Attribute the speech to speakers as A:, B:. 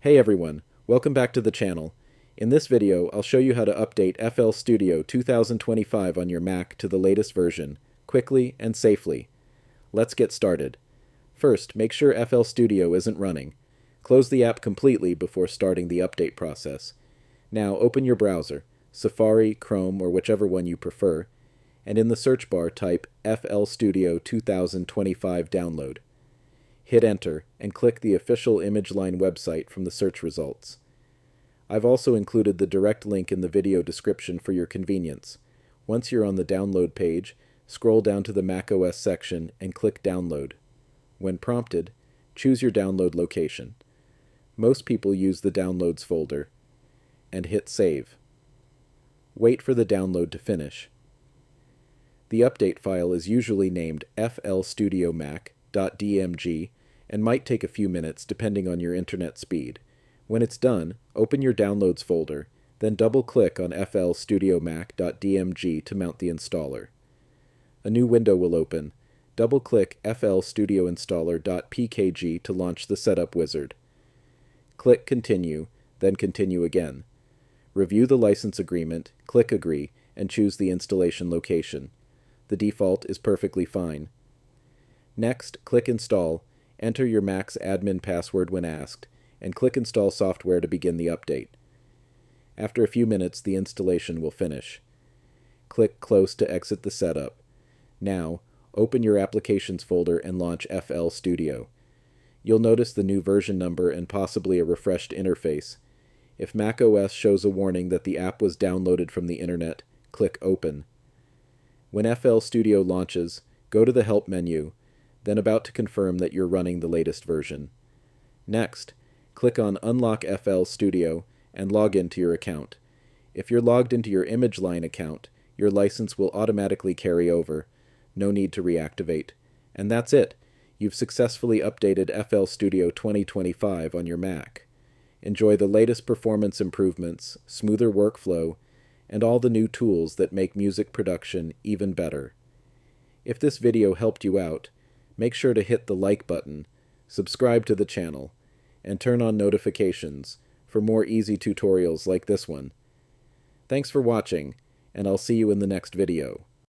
A: Hey everyone, welcome back to the channel. In this video, I'll show you how to update FL Studio 2025 on your Mac to the latest version, quickly and safely. Let's get started. First, make sure FL Studio isn't running. Close the app completely before starting the update process. Now open your browser, Safari, Chrome, or whichever one you prefer, and in the search bar type FL Studio 2025 Download. Hit Enter, and click the official ImageLine website from the search results. I've also included the direct link in the video description for your convenience. Once you're on the download page, scroll down to the macOS section and click Download. When prompted, choose your download location. Most people use the Downloads folder, and hit Save. Wait for the download to finish. The update file is usually named flstudiomac.dmg and might take a few minutes depending on your internet speed. When it's done, open your Downloads folder, then double-click on flstudiomac.dmg to mount the installer. A new window will open. Double-click flstudioinstaller.pkg to launch the setup wizard. Click Continue, then Continue again. Review the license agreement, click Agree, and choose the installation location. The default is perfectly fine. Next, click Install, enter your Mac's admin password when asked, and click Install Software to begin the update. After a few minutes, the installation will finish. Click Close to exit the setup. Now, open your Applications folder and launch FL Studio. You'll notice the new version number and possibly a refreshed interface. If macOS shows a warning that the app was downloaded from the internet, click Open. When FL Studio launches, go to the Help menu, then About to confirm that you're running the latest version. Next, click on Unlock FL Studio and log into your account. If you're logged into your ImageLine account, your license will automatically carry over. No need to reactivate. And that's it. You've successfully updated FL Studio 2025 on your Mac. Enjoy the latest performance improvements, smoother workflow, and all the new tools that make music production even better. If this video helped you out, make sure to hit the like button, subscribe to the channel, and turn on notifications for more easy tutorials like this one. Thanks for watching, and I'll see you in the next video.